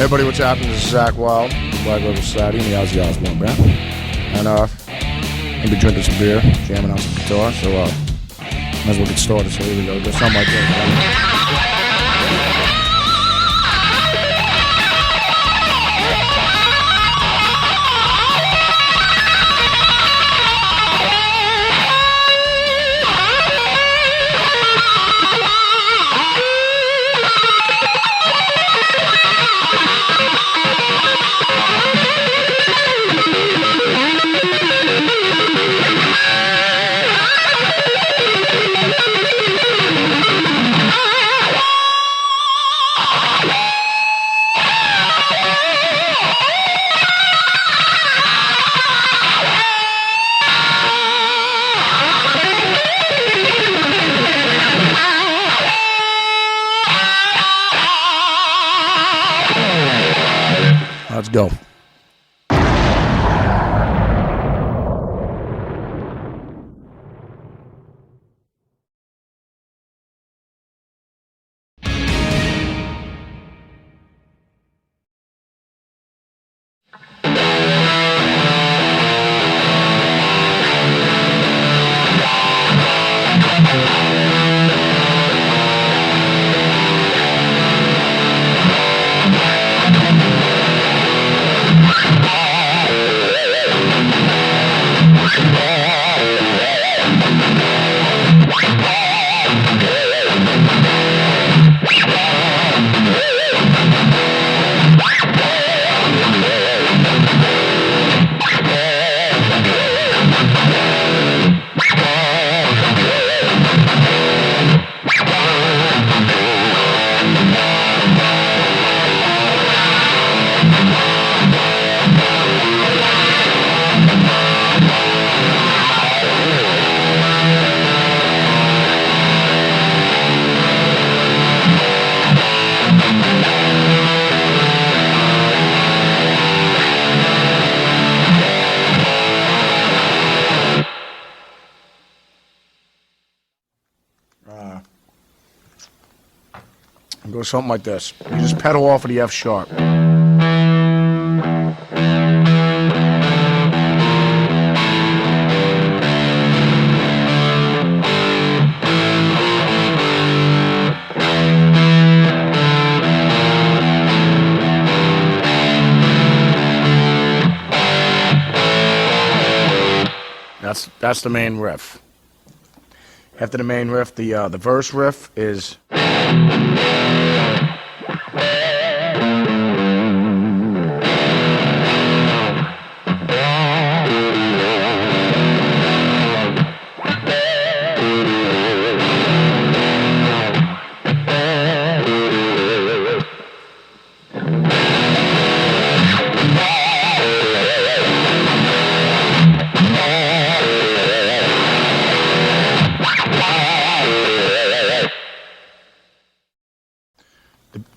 Everybody, what's happening? This is Zakk Wylde, Black Label Society, and the Ozzy Osbourne Band. And I'll be drinking some beer, jamming on some guitar, so might as well get started. So here we go. Just something like that. Let's go. It goes something like this. You just pedal off of the F sharp. That's the main riff. After the main riff, the verse riff is.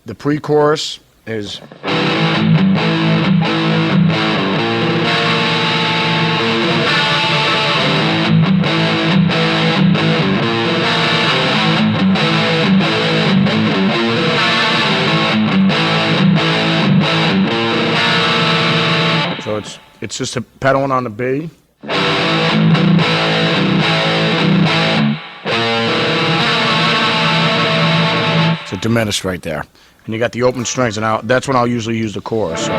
The pre-chorus is. So it's just a pedaling on the B. It's a diminished right there. And you got the open strings, and that's when I'll usually use the chorus. So.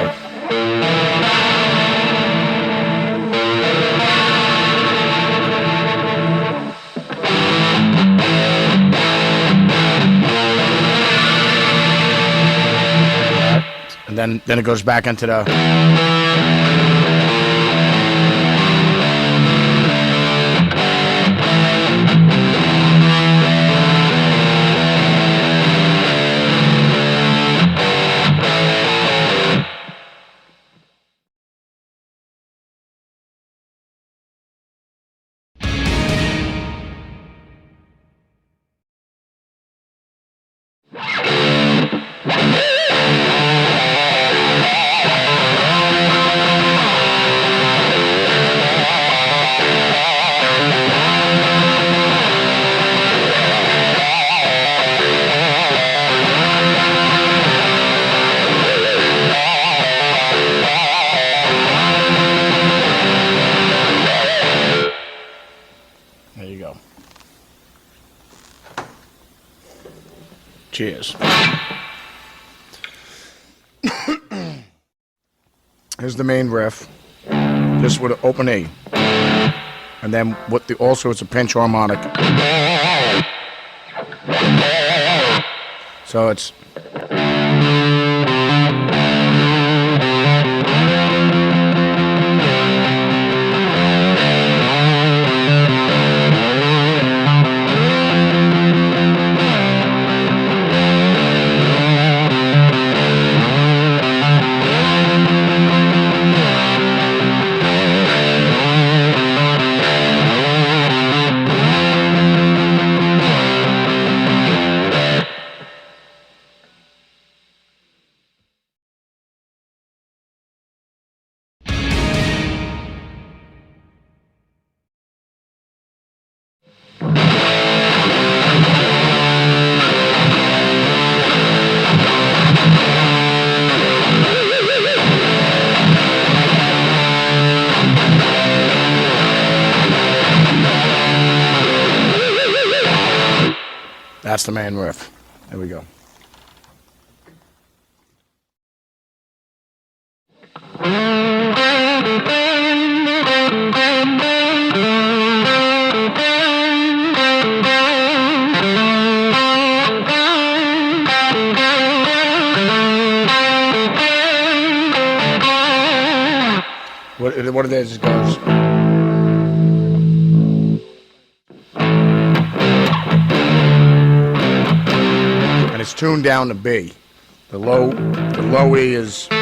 And then it goes back into the. Cheers. Here's the main riff, just with an open E, and then with also it's a pinch harmonic. So it's. That's the main riff. There we go. What it is, it goes. And it's tuned down to B. The low E is. In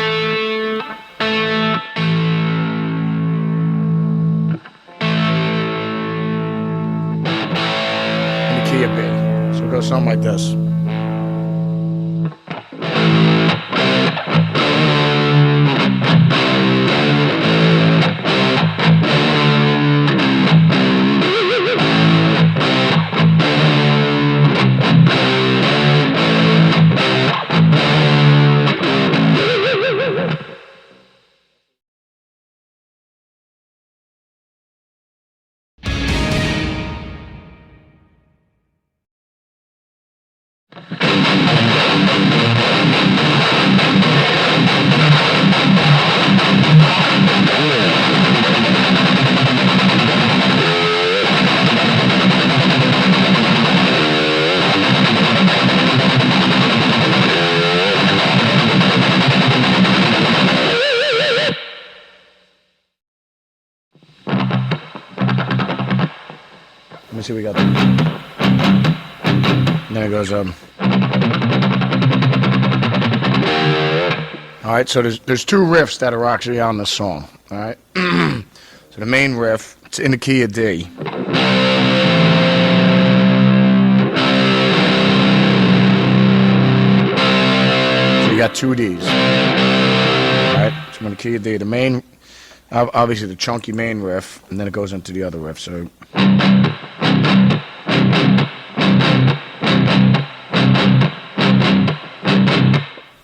the key of B. So it goes something like this. Let me see what we got there. And then it goes, Alright, so there's two riffs that are actually on this song. Alright? So the main riff, it's in the key of D. So you got two Ds. Alright? So I'm in the key of D. The main, obviously the chunky main riff, and then it goes into the other riff. So.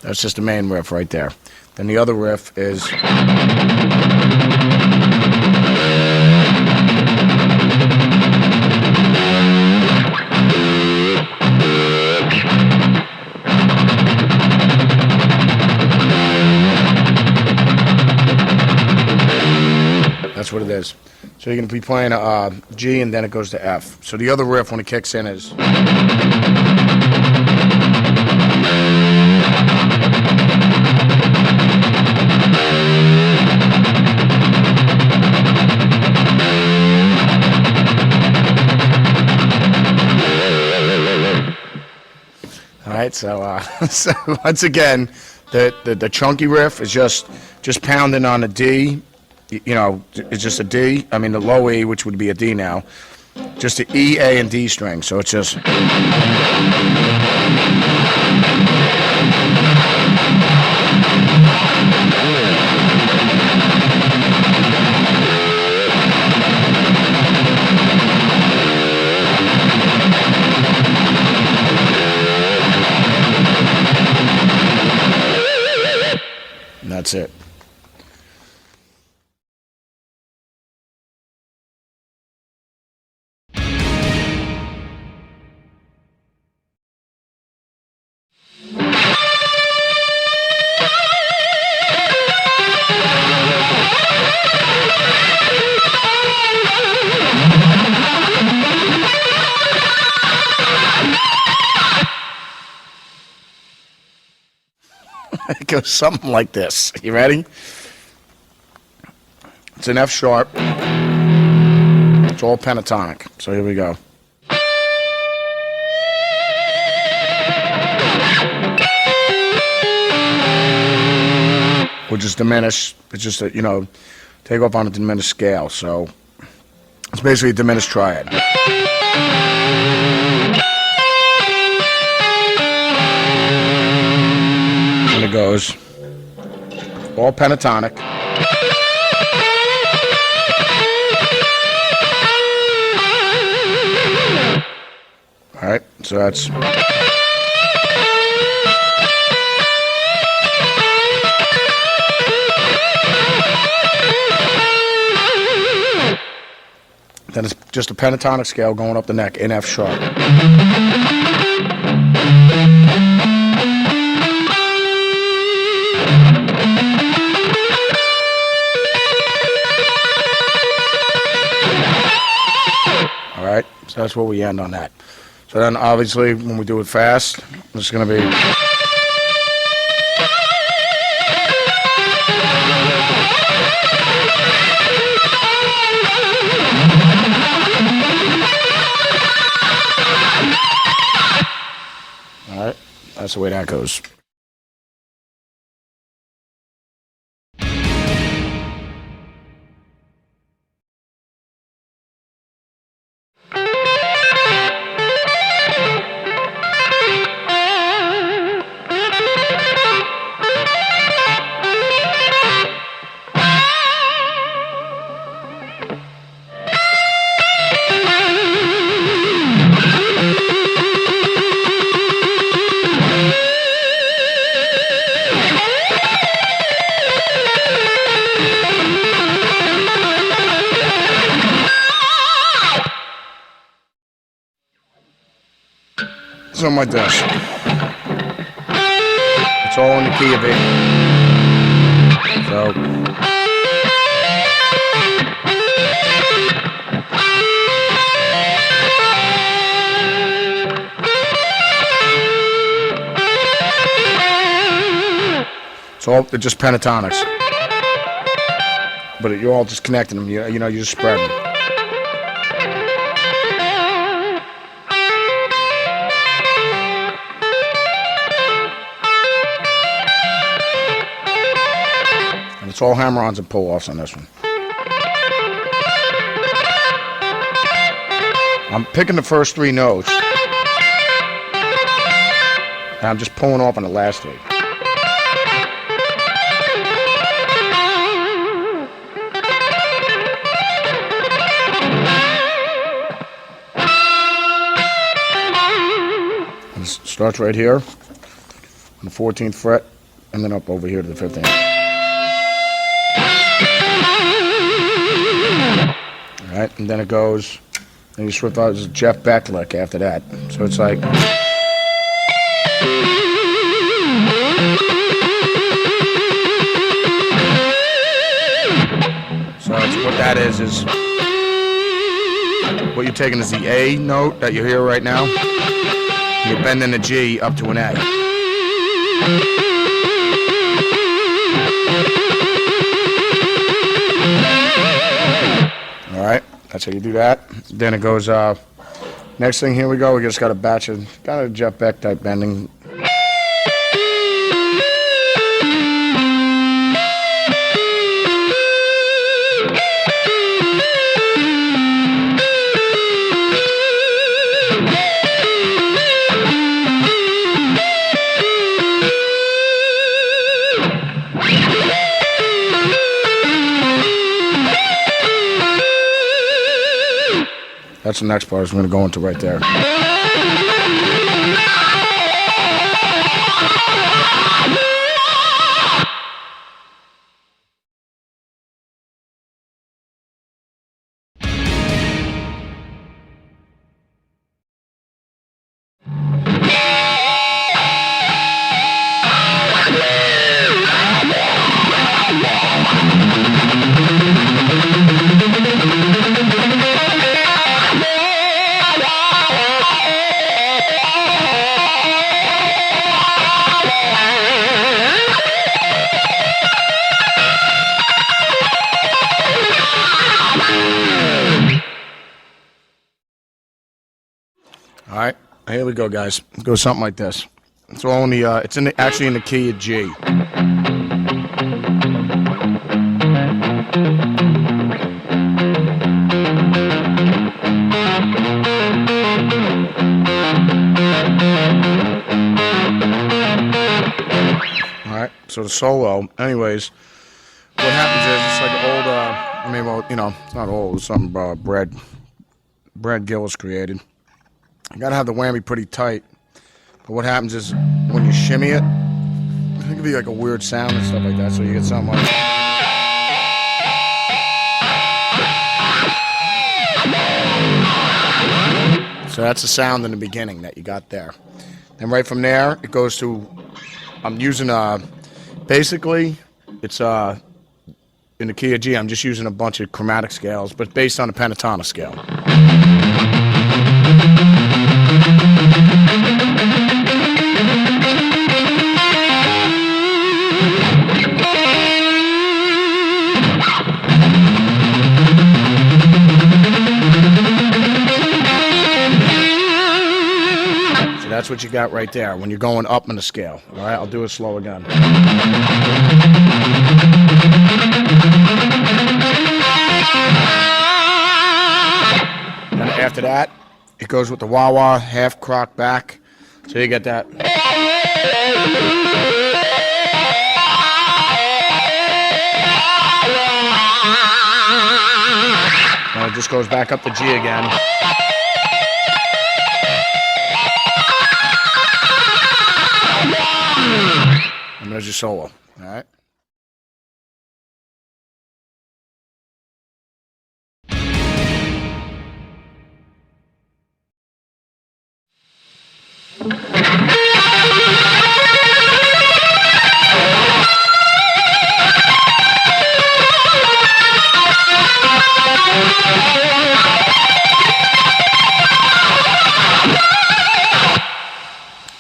That's just the main riff right there. Then the other riff is. That's what it is. So you're going to be playing a G and then it goes to F. So the other riff when it kicks in is. All right, so so once again, the chunky riff is just pounding on a D. You know, it's just a D. I mean, the low E, which would be a D now, just the E, A, and D string. So it's just. And that's it. goes something like this. You ready? It's an F sharp. It's all pentatonic. So here we go. Which is diminished. It's just a, take off on a diminished scale. So it's basically a diminished triad. And it goes all pentatonic. All right, so that's. Then it's just a pentatonic scale going up the neck in F sharp. All right, so that's where we end on that. So then obviously when we do it fast, it's going to be. All right, that's the way that goes. Something like this. It's all in the key of it. So. They're just pentatonics. But you're all just connecting them, you're just spreading them. It's all hammer-ons and pull-offs on this one. I'm picking the first three notes, and I'm just pulling off on the last three. And it starts right here on the 14th fret, and then up over here to the 15th. All right, and then it goes, and you switch out as a Jeff Beck lick after that. So it's like. So what that is what you're taking is the A note that you hear right now. You're bending the G up to an A. All right, that's how you do that. Then it goes, next thing, here we go. We just got a batch of kind of Jeff Beck type bending. That's the next part I'm going to go into right there. All right, here we go, guys. It goes something like this. It's all in the. Actually in the key of G. All right. So the solo. Anyways, what happens is it's like old. It's not old. It's something Brad Gillis created. You gotta have the whammy pretty tight. But what happens is when you shimmy it, it can be like a weird sound and stuff like that. So you get something like. So that's the sound in the beginning that you got there. Then right from there, it goes to. I'm using basically it's in the key of G. I'm just using a bunch of chromatic scales, but based on a pentatonic scale. So that's what you got right there when you're going up in the scale. All right, I'll do it slow again. And after that, it goes with the wah-wah, half crock back. So you get that. And it just goes back up to G again. And there's your solo. All right.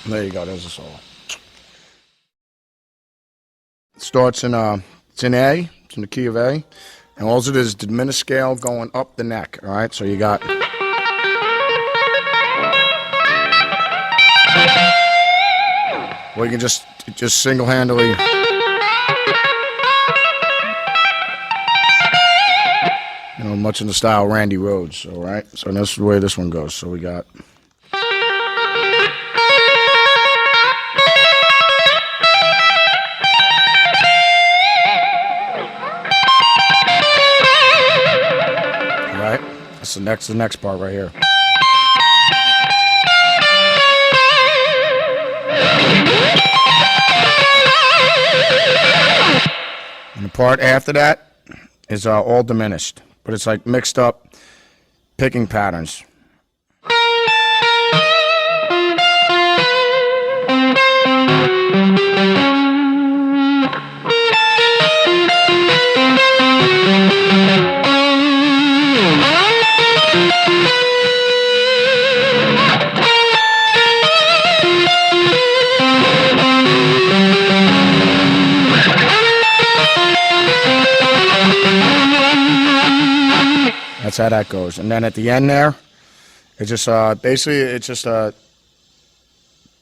There you go. There's a solo. It starts in it's in A. It's in the key of A, and all it is diminished scale going up the neck. All right. So you got. Well, you can just single-handedly. Much in the style of Randy Rhoads. All right. So that's the way this one goes. So we got. That's the next part right here. And the part after that is all diminished, but it's like mixed up picking patterns. That's how that goes. And then at the end there, it's just basically it's just a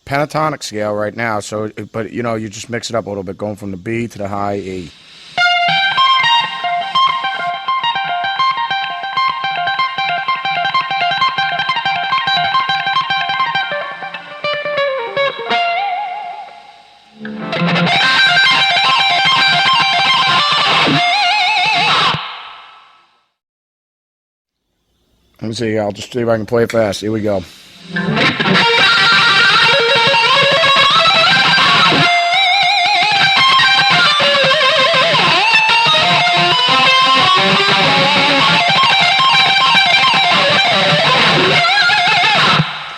pentatonic scale right now. So, but you just mix it up a little bit, going from the B to the high E. Let me see. I'll just see if I can play it fast. Here we go. All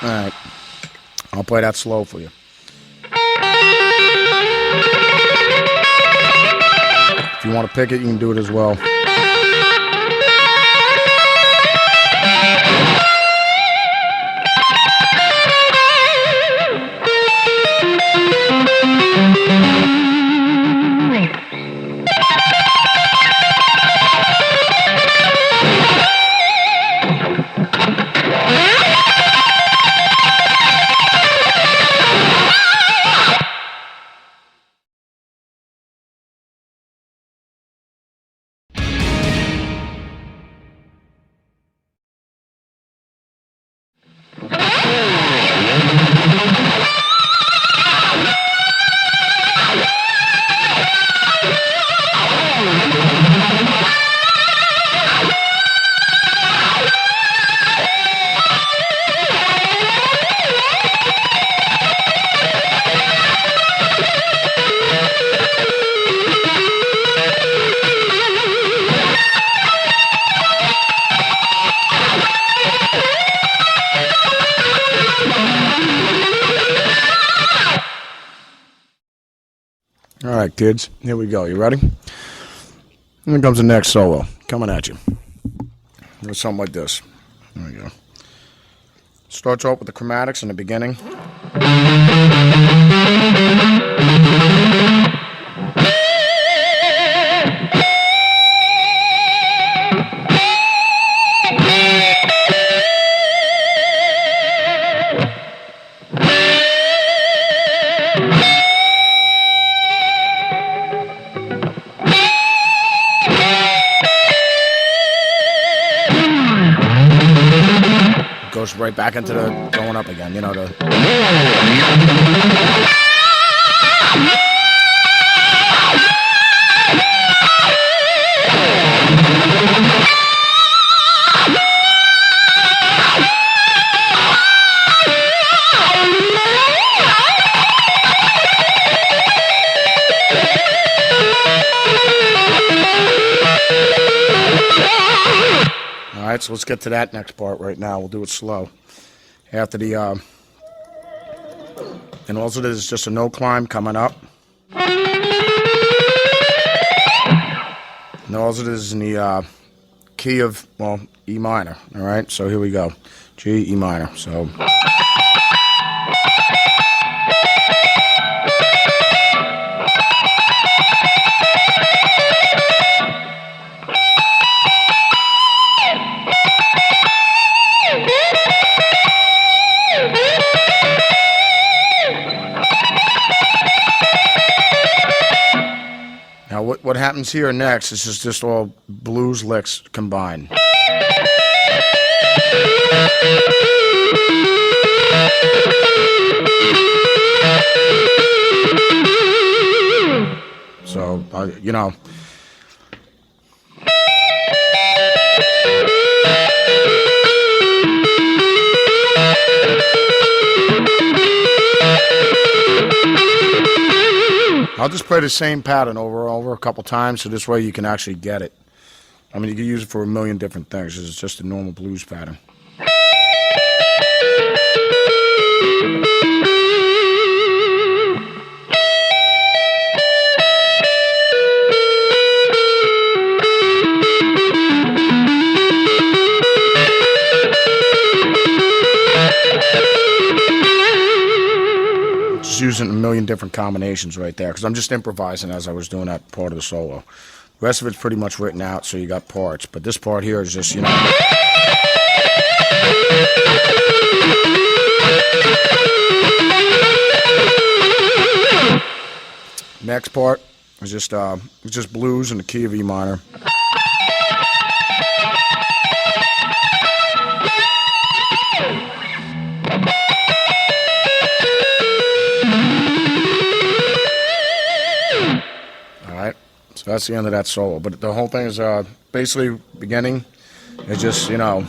right. I'll play that slow for you. If you want to pick it, you can do it as well. kids. Here we go. You ready? Here comes the next solo. Coming at you. It's something like this. There we go. Starts off with the chromatics in the beginning. Goes right back into the going up again, you know, the Alright, so let's get to that next part right now. We'll do it slow. After the, and also there's just a no climb coming up. And also this is in the key of, well, E minor. Alright, so here we go. G, E minor. So. Now what happens here next is just all blues licks combined. So, you know. I'll just play the same pattern over and over a couple times, so this way you can actually get it. I mean, you can use it for a million different things. It's just a normal blues pattern. Using a million different combinations right there because I'm just improvising as I was doing that part of the solo. The rest of it's pretty much written out, so you got parts, but this part here is just, you know. Next part is just blues in the key of E minor. So that's the end of that solo. But the whole thing is basically beginning. It's just, you know.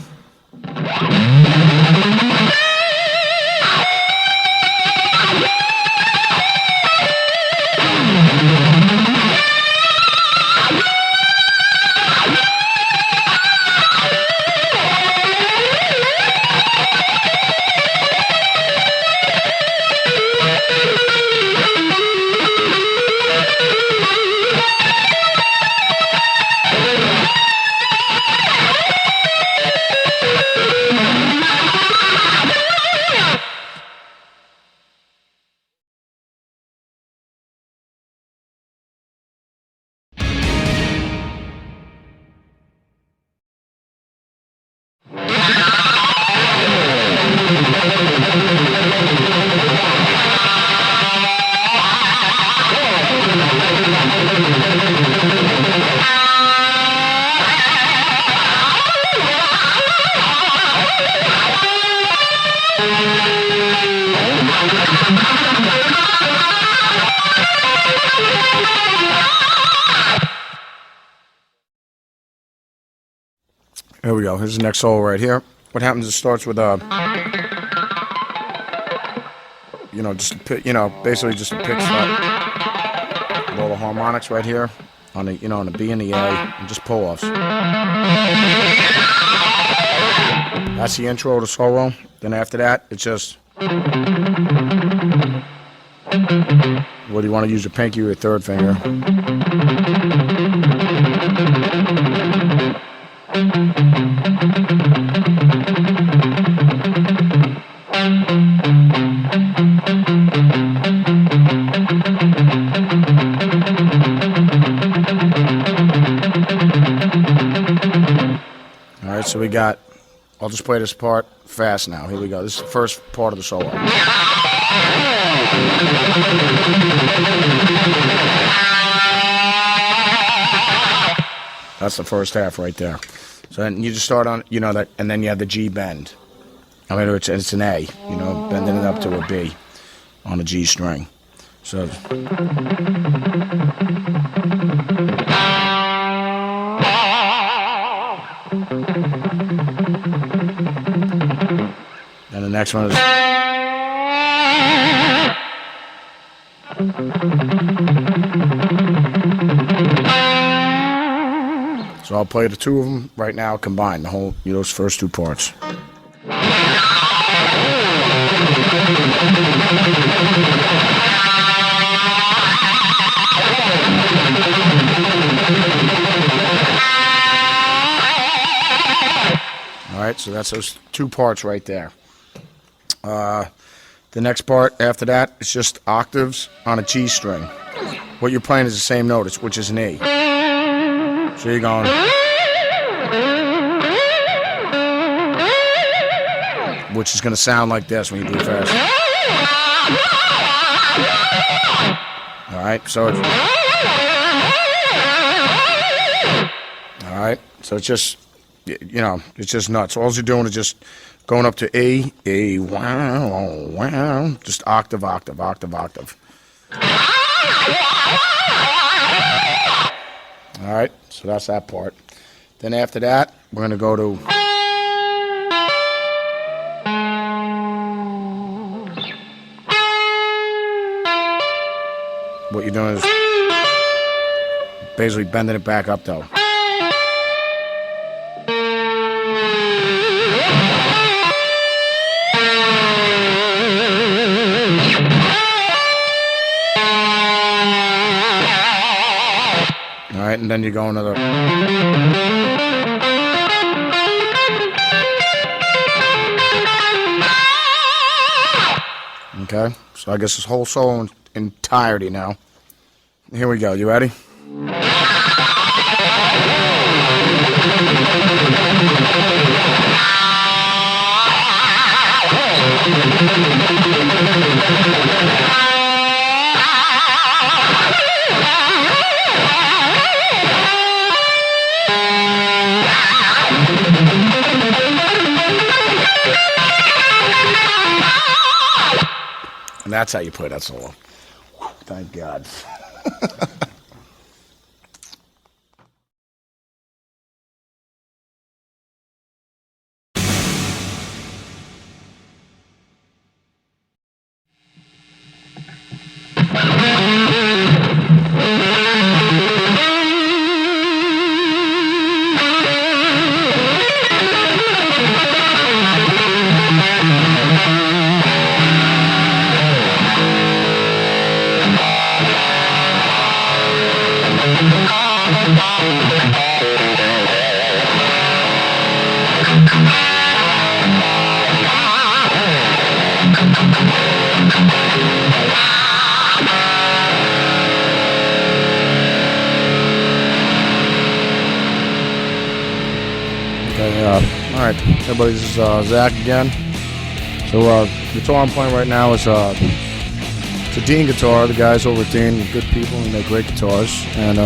Here we go. Here's the next solo right here. What happens is it starts with basically just a pick flat with all the harmonics right here on the, on the B and the A, and just pull offs. That's the intro to solo. Then after that, it's just, whether you want to use your pinky or your third finger. Alright, so we got, I'll just play this part fast now. Here we go. This is the first part of the solo. That's the first half right there. So then you just start on, you know, that, and then you have the G bend. I mean, it's an A, you know, bending it up to a B on a G string. So. Then the next one is. So I'll play the two of them right now combined, the whole, you know, those first two parts. Alright, so that's those two parts right there. The next part after that, it's just octaves on a G string. What you're playing is the same note, which is an E. So you're going. Which is going to sound like this when you do it fast. Alright, so it's. Alright, so it's just, you know, it's just nuts. All you're doing is just going up to A, wow, wow, just octave, octave, octave, octave. Alright, so that's that part. Then after that, we're going to go to. What you're doing is basically bending it back up though. Alright, and then you go another. Okay, so I guess this whole solo in entirety now. Here we go, you ready? And that's how you play that solo. Thank God. Alright, everybody, this is Zakk again. So, guitar I'm playing right now is it's a Dean guitar. The guys over at Dean are good people and they make great guitars, and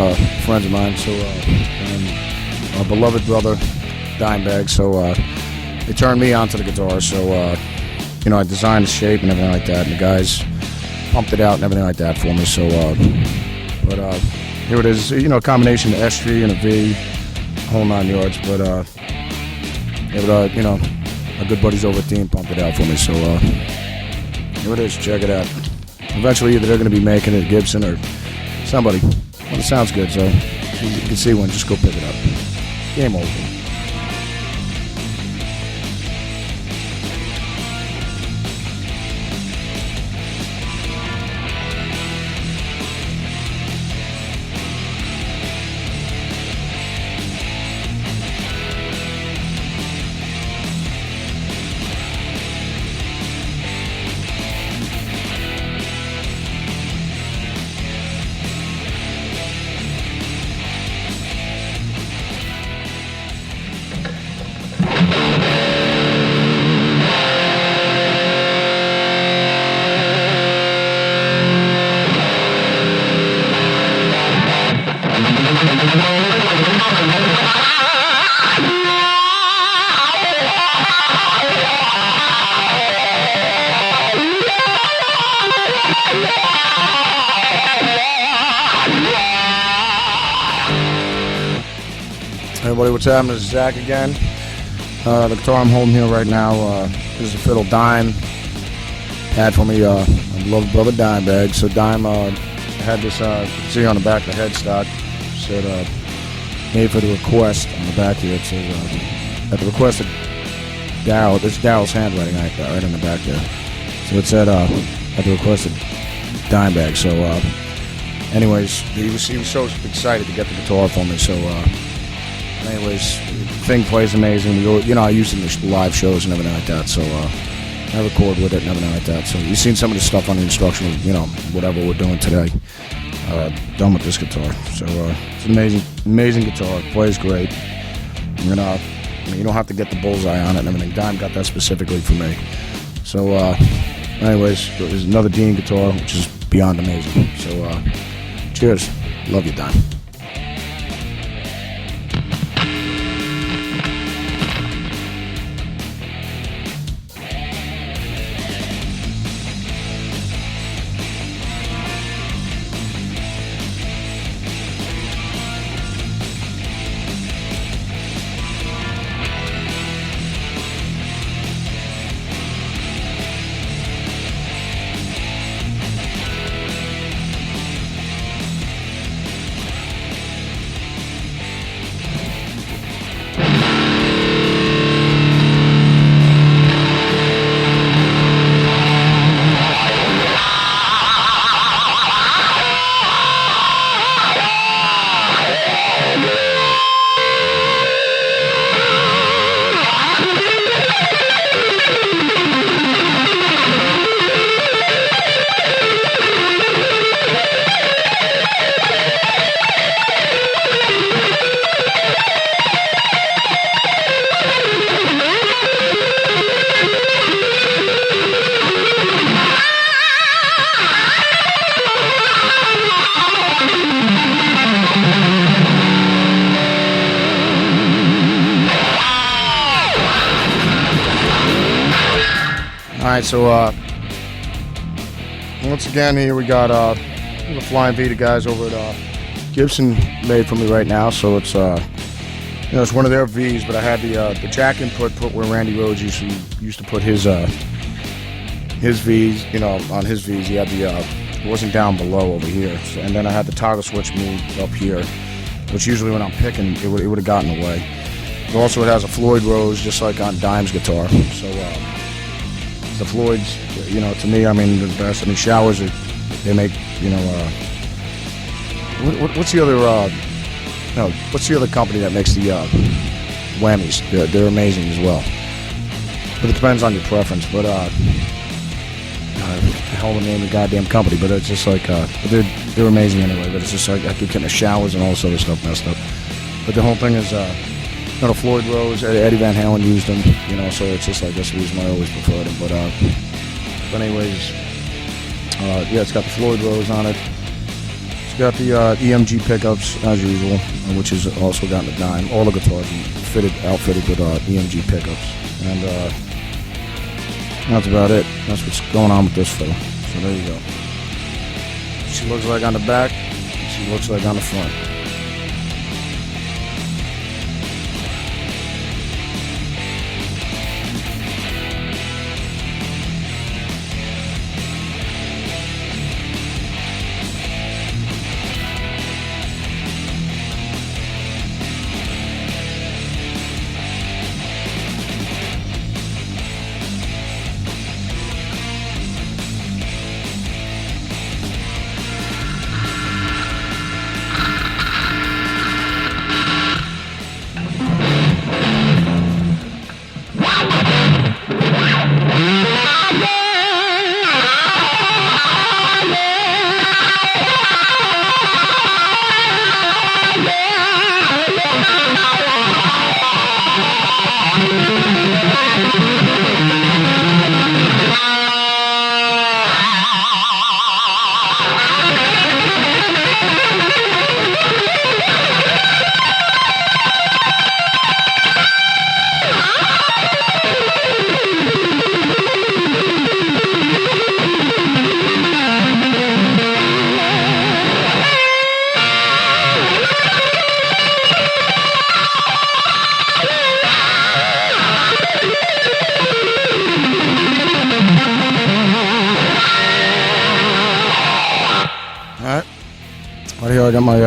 friends of mine. So, and our beloved brother, Dimebag. So, they turned me onto the guitar. So, you know, I designed the shape and everything like that, and the guys pumped it out and everything like that for me. So, but here it is. You know, a combination of S3 and a V, whole 9 yards. But you know, my good buddies over at Dean pumped it out for me, so here it is, check it out. Eventually either they're going to be making it, Gibson or somebody. Well, it sounds good, so you can see one, just go pick it up. Game over. Everybody, what's happening? This is Zakk again. The guitar I'm holding here right now is a fiddle Dime had for me. I love brother Dime bag. So Dime had this, you can see on the back of the headstock, said made for the request on the back here. It says at the request of Darryl. This is Darryl's handwriting right on the back there. So it said at the request of Dime bag. So anyways, he was so excited to get the guitar for me. So anyways, the thing plays amazing. I use it in the live shows and everything like that. So I record with it and everything like that. So you've seen some of the stuff on the instructional, whatever we're doing today. Done with this guitar. So it's an amazing guitar. It plays great. You don't have to get the bullseye on it and everything. Dime got that specifically for me. So anyways, there's another Dean guitar, which is beyond amazing. So cheers. Love you, Dime. Alright, so once again here we got the Flying V, the guys over at Gibson made for me right now. So it's it's one of their V's, but I had the jack input put where Randy Rhoads used to put his V's. On his V's he had it wasn't down below over here, and then I had the toggle switch moved up here, which usually when I'm picking it would have gotten away. But also it has a Floyd Rose just like on Dime's guitar. So the Floyds, to me, the best. Showers they make, what's the other, what's the other company that makes the whammies? They're amazing as well. But it depends on your preference. But the hell of the name of the goddamn company. But it's just like, they're amazing anyway. But it's just like I keep getting the showers and all this other stuff messed up. But the whole thing is, Floyd Rose, Eddie Van Halen used them, so it's just like that's the reason why I always preferred them. But anyways, it's got the Floyd Rose on it. It's got the EMG pickups as usual, which is also got the Dime. All the guitars are outfitted with EMG pickups, and that's about it. That's what's going on with this fiddle. So there you go. She looks like on the back. She looks like on the front. got my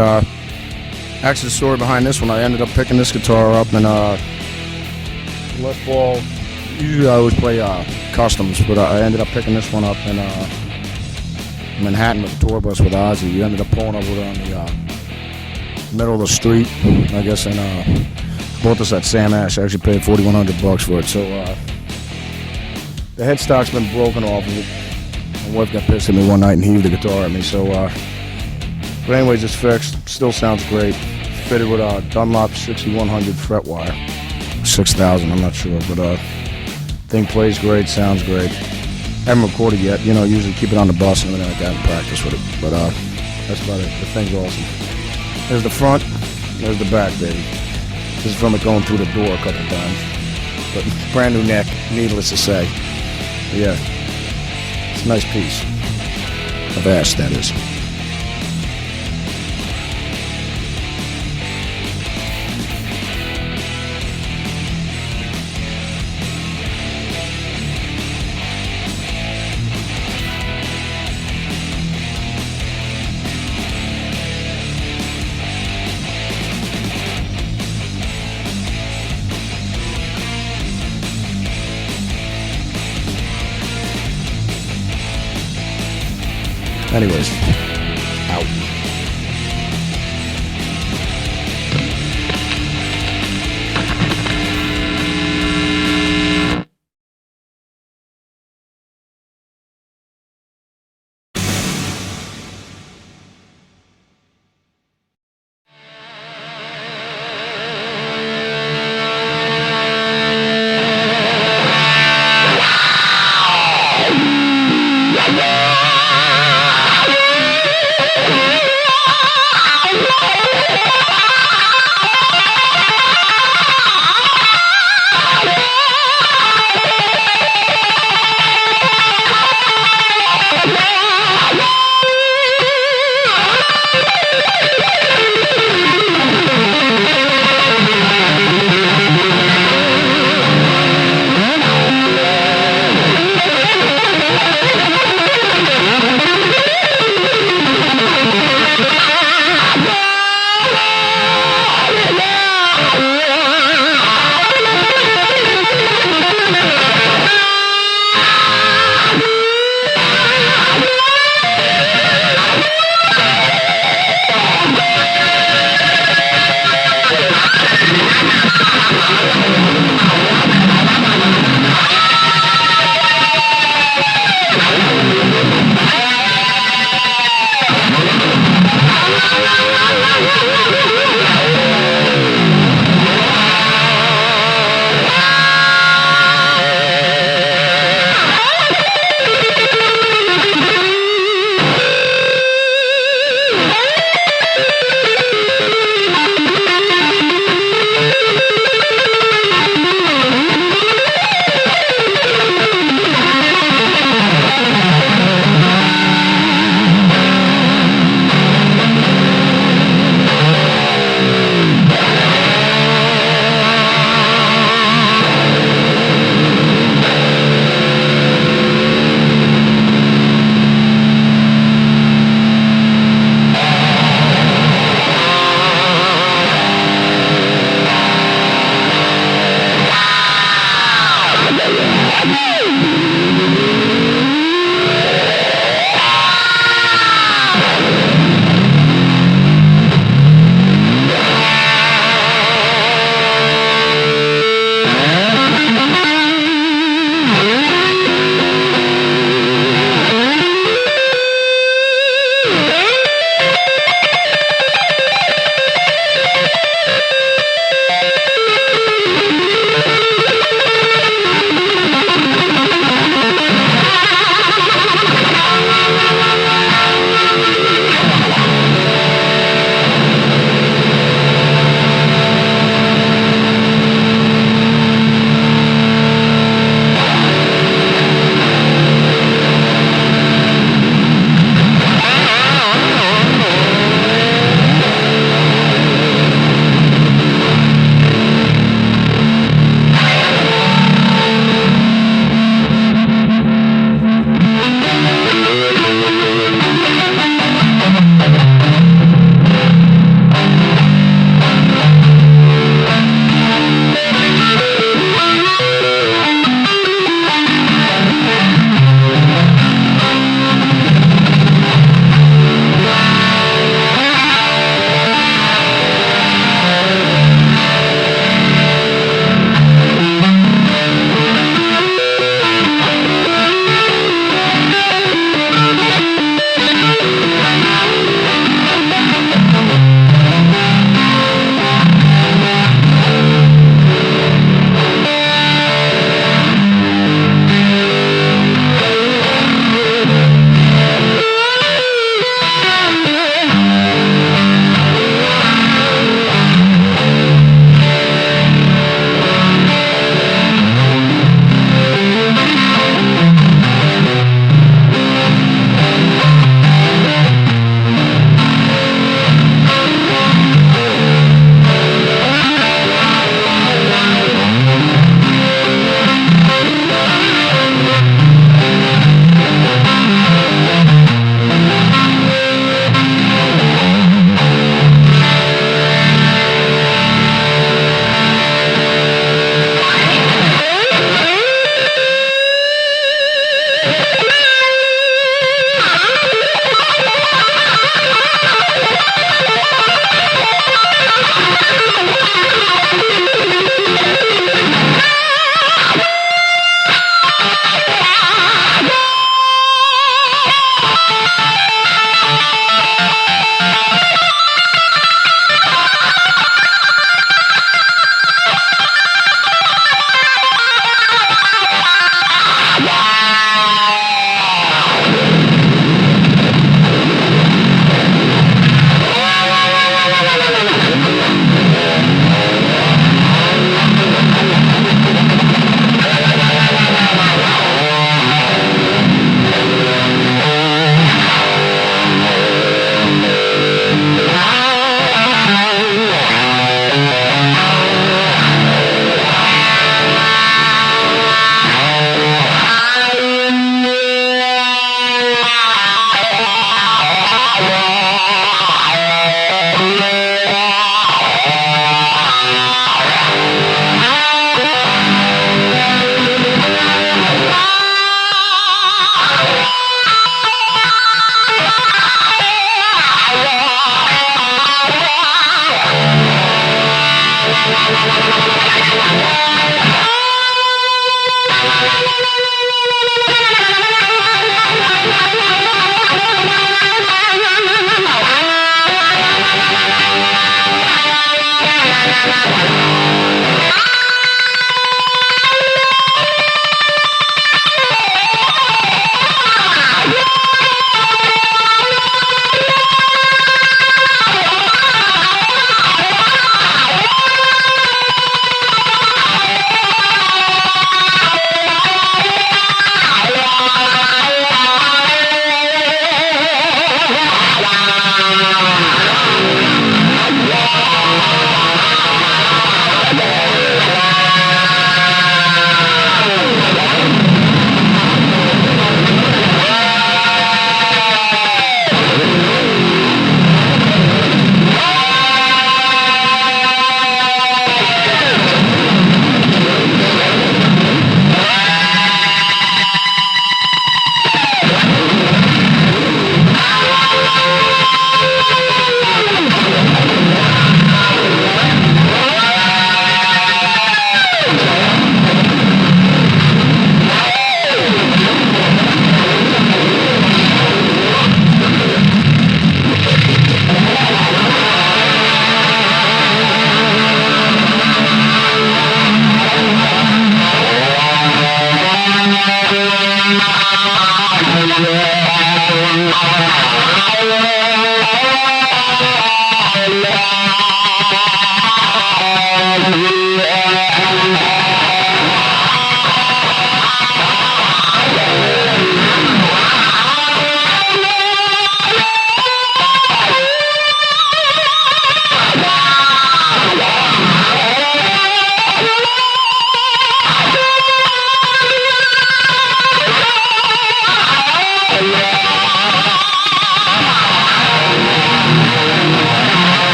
actually the story behind this one. I ended up picking this guitar up and Les Paul. Usually I always play customs, but I ended up picking this one up in Manhattan with a tour bus with Ozzy. We ended up pulling over on the middle of the street, I guess, and bought this at Sam Ash. I actually paid $4,100 for it. So the headstock's been broken off of it. My wife got pissed at me one night and heaved the guitar at me. So, but anyways, it's fixed. Still sounds great. Fitted with a Dunlop 6100 fret wire, 6,000. I'm not sure, but thing plays great, sounds great. Haven't recorded yet. You know, usually keep it on the bus and everything like that and practice with it. But that's about it. The thing's awesome. There's the front. There's the back, baby. This is from it going through the door a couple times. But brand new neck, needless to say. But yeah, it's a nice piece of ass, that is. Anyways, out.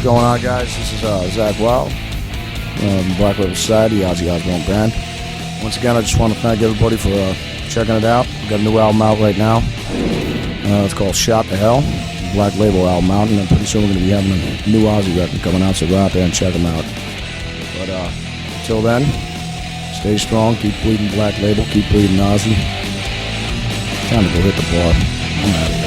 What's going on, guys? This is Zakk Wylde from Black Label Society, Ozzy Osbourne band. Once again, I just want to thank everybody for checking it out. We've got a new album out right now. It's called Shot to Hell, Black Label album out, and pretty soon we're going to be having a new Ozzy record coming out, so go out there and check them out. But until then, stay strong, keep bleeding Black Label, keep bleeding Ozzy. Time to go hit the bar. I'm out of here.